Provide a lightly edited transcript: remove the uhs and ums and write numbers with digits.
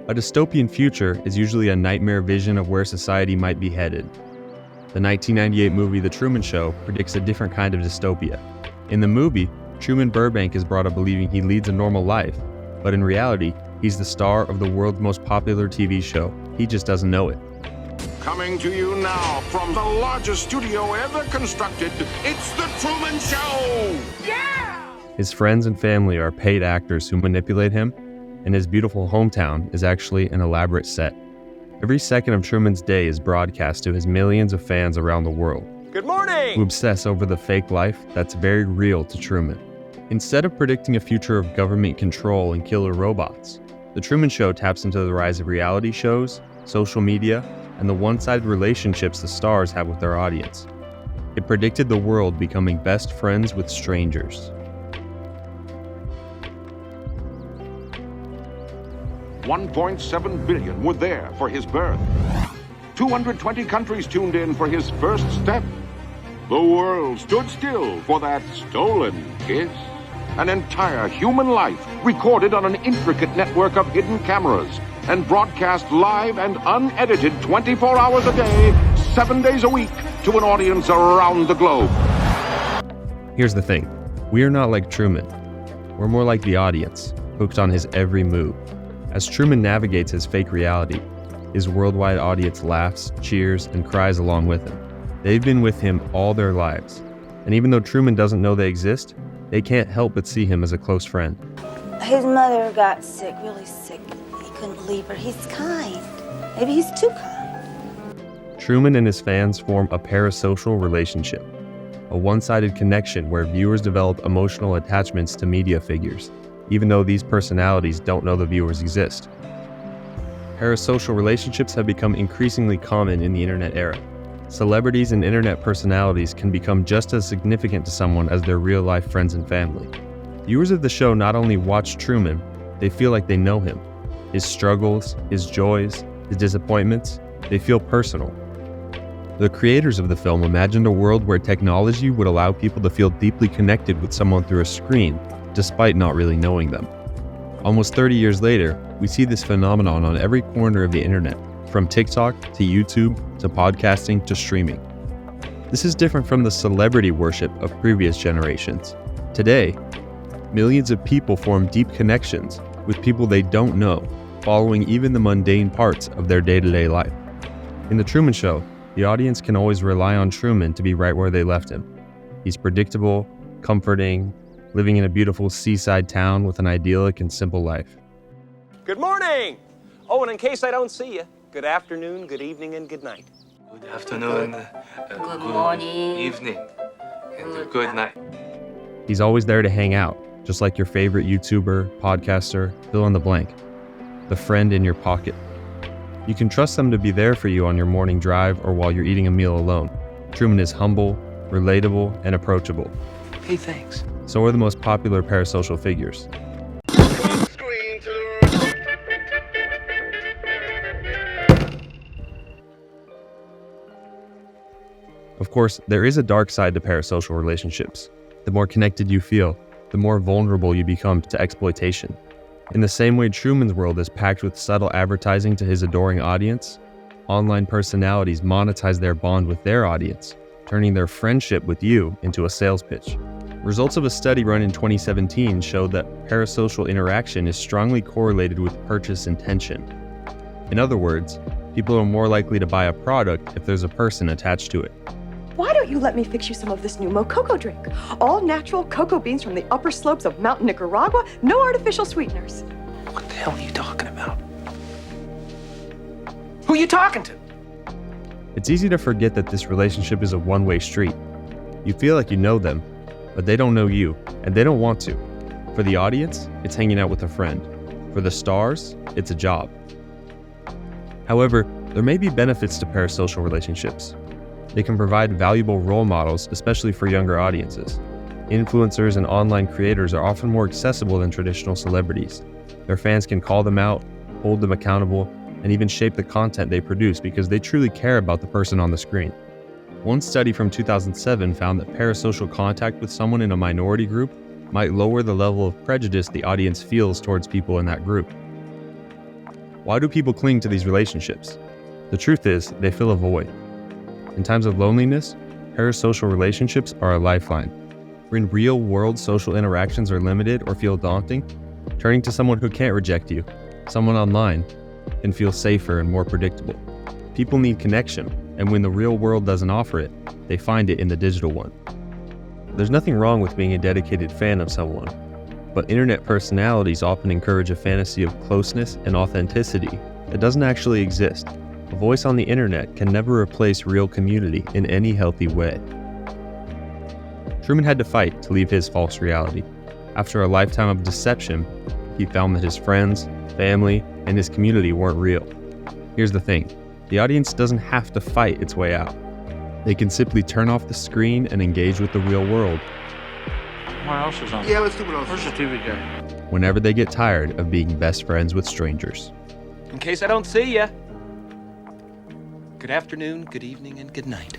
A dystopian future is usually a nightmare vision of where society might be headed. The 1998 movie The Truman Show predicts a different kind of dystopia. In the movie, Truman Burbank is brought up believing he leads a normal life, but in reality, he's the star of the world's most popular TV show. He just doesn't know it. Coming to you now from the largest studio ever constructed, it's The Truman Show! Yeah! His friends and family are paid actors who manipulate him, and his beautiful hometown is actually an elaborate set. Every second of Truman's day is broadcast to his millions of fans around the world. Good morning! Who obsess over the fake life that's very real to Truman. Instead of predicting a future of government control and killer robots, The Truman Show taps into the rise of reality shows, social media, and the one-sided relationships the stars have with their audience. It predicted the world becoming best friends with strangers. 1.7 billion were there for his birth. 220 countries tuned in for his first step. The world stood still for that stolen kiss. An entire human life recorded on an intricate network of hidden cameras and broadcast live and unedited 24 hours a day, 7 days a week to an audience around the globe. Here's the thing. We are not like Truman. We're more like the audience, hooked on his every move. As Truman navigates his fake reality, his worldwide audience laughs, cheers, and cries along with him. They've been with him all their lives. And even though Truman doesn't know they exist, they can't help but see him as a close friend. His mother got sick, really sick. He couldn't leave her. He's kind. Maybe he's too kind. Truman and his fans form a parasocial relationship, a one-sided connection where viewers develop emotional attachments to media figures, even though these personalities don't know the viewers exist. Parasocial relationships have become increasingly common in the internet era. Celebrities and internet personalities can become just as significant to someone as their real-life friends and family. Viewers of the show not only watch Truman, they feel like they know him. His struggles, his joys, his disappointments, they feel personal. The creators of the film imagined a world where technology would allow people to feel deeply connected with someone through a screen, despite not really knowing them. Almost 30 years later, we see this phenomenon on every corner of the internet, from TikTok to YouTube to podcasting to streaming. This is different from the celebrity worship of previous generations. Today, millions of people form deep connections with people they don't know, following even the mundane parts of their day-to-day life. In The Truman Show, the audience can always rely on Truman to be right where they left him. He's predictable, comforting, living in a beautiful seaside town with an idyllic and simple life. Good morning! Oh, and in case I don't see you, good afternoon, good evening, and good night. Good afternoon, Good morning. evening, and good night. He's always there to hang out, just like your favorite YouTuber, podcaster, fill in the blank. The friend in your pocket. You can trust them to be there for you on your morning drive or while you're eating a meal alone. Truman is humble, relatable, and approachable. Hey, thanks. So are the most popular parasocial figures. Of course, there is a dark side to parasocial relationships. The more connected you feel, the more vulnerable you become to exploitation. In the same way Truman's world is packed with subtle advertising to his adoring audience, online personalities monetize their bond with their audience, turning their friendship with you into a sales pitch. Results of a study run in 2017 showed that parasocial interaction is strongly correlated with purchase intention. In other words, people are more likely to buy a product if there's a person attached to it. Why don't you let me fix you some of this new Mococo drink? All natural cocoa beans from the upper slopes of Mountain Nicaragua, no artificial sweeteners. What the hell are you talking about? Who are you talking to? It's easy to forget that this relationship is a one-way street. You feel like you know them, but they don't know you, and they don't want to. For the audience, it's hanging out with a friend. For the stars, it's a job. However, there may be benefits to parasocial relationships. They can provide valuable role models, especially for younger audiences. Influencers and online creators are often more accessible than traditional celebrities. Their fans can call them out, hold them accountable, and even shape the content they produce because they truly care about the person on the screen. One study from 2007 found that parasocial contact with someone in a minority group might lower the level of prejudice the audience feels towards people in that group. Why do people cling to these relationships? The truth is, they fill a void. In times of loneliness, parasocial relationships are a lifeline. When real-world social interactions are limited or feel daunting, turning to someone who can't reject you, someone online, can feel safer and more predictable. People need connection, and when the real world doesn't offer it, they find it in the digital one. There's nothing wrong with being a dedicated fan of someone, but internet personalities often encourage a fantasy of closeness and authenticity that doesn't actually exist. A voice on the internet can never replace real community in any healthy way. Truman had to fight to leave his false reality. After a lifetime of deception, he found that his friends, family, and his community weren't real. Here's the thing, the audience doesn't have to fight its way out. They can simply turn off the screen and engage with the real world. What else is on? Yeah, let's do what else. Where's the TV guy? Whenever they get tired of being best friends with strangers. In case I don't see you, good afternoon, good evening, and good night.